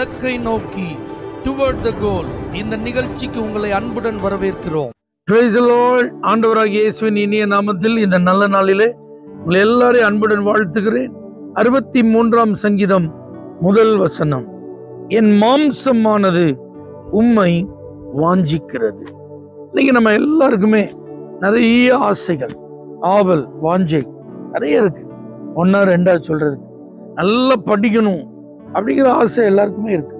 இலக்கை நோக்கி டுவர்ட் த கோல் இந்த நிகழ்ச்சிக்கு உங்களை அன்புடன் வரவேற்கிறோம். Praise the Lord. ஆண்டவராகிய இயேசுவின் இனிய நாமத்தில் இந்த நல்ல நாளிலே உங்களை எல்லாரையும் அன்புடன் வாழ்த்துகிறேன். 63ஆம் சங்கீதம் முதல் வசனம், என் மாம்சமானது உம்மை வாஞ்சிக்கிறது. இன்னைக்கு நம்ம எல்லாருக்குமே நிறைய ஆசைகள், ஆவல், வாஞ்சை நிறைய இருக்கு. ஒன்னா ரெண்டா சொல்றது, நல்லா படிக்கணும் அப்படிங்கிற ஆசை எல்லாருக்குமே இருக்கு.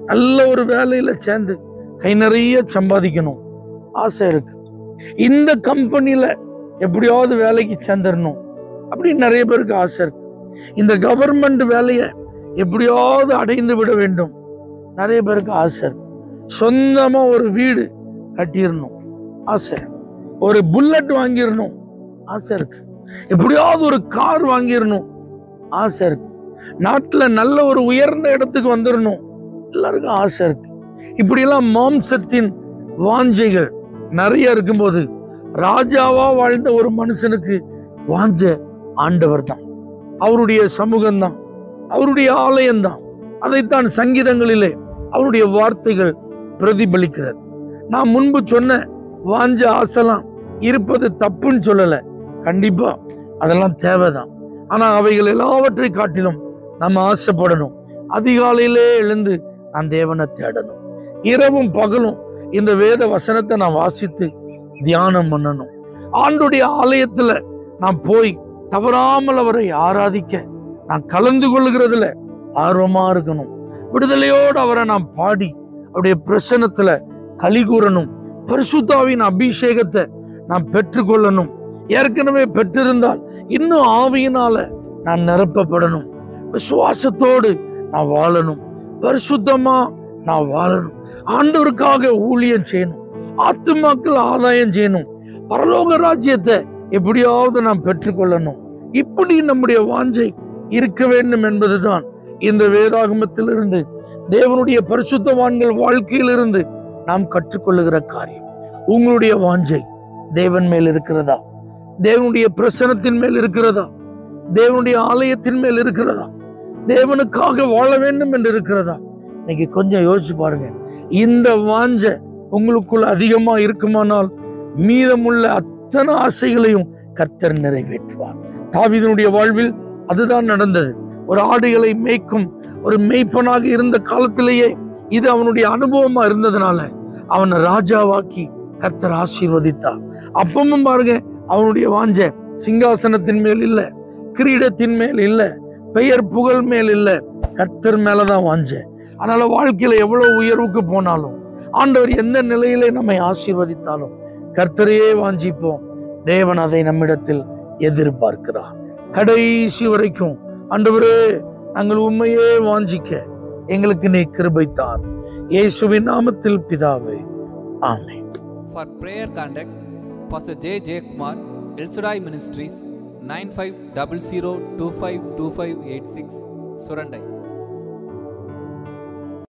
நல்ல ஒரு வேலையில சேர்ந்து கை நிறைய சம்பாதிக்கணும் ஆசை இருக்கு. இந்த கம்பெனியில எப்படியாவது வேலைக்கு சேர்ந்துடணும் அப்படின்னு நிறைய பேருக்கு ஆசை இருக்கு. இந்த கவர்மெண்ட் வேலையை எப்படியாவது அடைந்து விட வேண்டும் நிறைய பேருக்கு ஆசை இருக்கு. சொந்தமா ஒரு வீடு கட்டிடணும் ஆசை, ஒரு புல்லட் வாங்கிடணும் ஆசை இருக்கு, எப்படியாவது ஒரு கார் வாங்கிடணும் ஆசை இருக்கு, நாட்டுல நல்ல ஒரு உயர்ந்த இடத்துக்கு வந்துடணும் எல்லாருக்கும் ஆசை இருக்கு. இப்படியெல்லாம் மாம்சத்தின் வாஞ்சைகள் நிறைய இருக்கும்போது ராஜாவா வாழ்ந்த ஒரு மனுஷனுக்கு வாஞ்ச ஆண்டவர் தான், அவருடைய சமூகம் தான், அவருடைய ஆலயம் தான். அதைத்தான் சங்கீதங்களிலே அவருடைய வார்த்தைகள் பிரதிபலிக்கிறது. நான் முன்பு சொன்ன வாஞ்ச ஆசைலாம் இருப்பது தப்புன்னு சொல்லல, கண்டிப்பா அதெல்லாம் தேவைதான். ஆனா அவைகள் எல்லாவற்றை காட்டிலும் நம்ம ஆசைப்படணும். அதிகாலையிலே எழுந்து நான் தேவனை தேடணும். இரவும் பகலும் இந்த வேத வசனத்தை நான் வாசித்து தியானம் பண்ணணும். ஆண்டுடைய ஆலயத்துல நான் போய் தவறாமல் அவரை ஆராதிக்க நான் கலந்து கொள்ளுகிறதுல ஆர்வமா இருக்கணும். விடுதலையோடு அவரை நான் பாடி அவருடைய பிரசன்னத்துல களி கூறணும். பரிசுத்தாவின் அபிஷேகத்தை நான் பெற்றுக்கொள்ளணும். ஏற்கனவே பெற்றிருந்தால் இன்னும் ஆவியினால நான் நிரப்பப்படணும். விசுவாசத்தோடு நான் வாழணும், பரிசுத்தமா நான் வாழணும், ஆண்டவருக்காக ஊழியம் செய்யணும், ஆத்துமாக்கள் ஆதாயம் செய்யணும், பரலோக ராஜ்யத்தை எப்படியாவது நாம் பெற்றுக்கொள்ளணும். இப்படி நம்முடைய வாஞ்சை இருக்க வேண்டும் என்பதுதான் இந்த வேதாகமத்திலிருந்து, தேவனுடைய பரிசுத்தவான்கள் வாழ்க்கையிலிருந்து நாம் கற்றுக்கொள்ளுகிற காரியம். உங்களுடைய வாஞ்சை தேவன் மேல் இருக்கிறதா? தேவனுடைய பிரசனத்தின் மேல் இருக்கிறதா? தேவனுடைய ஆலயத்தின் மேல் இருக்கிறதா? தேவனுக்காக வாழ வேண்டும் என்று இருக்கிறதா? இன்னைக்கு கொஞ்சம் யோசிச்சு பாருங்க. இந்த வாஞ்ச உங்களுக்குள்ள அதிகமா இருக்குமானால் மீதமுள்ள அத்தனை ஆசைகளையும் கர்த்தர் நிறைவேற்றுவார். தாவீதினுடைய வாழ்வில் அதுதான் நடந்தது. ஒரு ஆடுகளை மேய்க்கும் ஒரு மேய்ப்பனாக இருந்த காலத்திலேயே இது அவனுடைய அனுபவமா இருந்ததுனால அவனை ராஜாவாக்கி கர்த்தர் ஆசீர்வதித்தார். அப்பமும் பாருங்க, அவனுடைய வாஞ்ச சிங்காசனத்தின் மேல் இல்ல, கிரீடத்தின் மேல் இல்ல, பெயர் புகழ் மேல் இல்ல, கர்த்தர் மேலதான் வாஞ்ச. அதனால வாழ்க்கையில எவ்வளவு உயர்வுக்கு போனாலும், ஆண்டவர் எந்த நிலையிலே நம்மை ஆசீர்வதித்தாலும் கர்த்தரையே வாஞ்சிப்போம். தேவன் அதை நம்மிடத்தில் எதிர்பார்க்கிறார். கடைசி வரைக்கும் ஆண்டவரே நாங்கள் உண்மையே வாஞ்சிக்க எங்களுக்கு நீ கிருபைத்தார். இயேசுவின் நாமத்தில் பிதாவே, ஆமென். For prayer contact Pastor J. J. Kumar, El Shaddai Ministries, 9500252586, Surandai.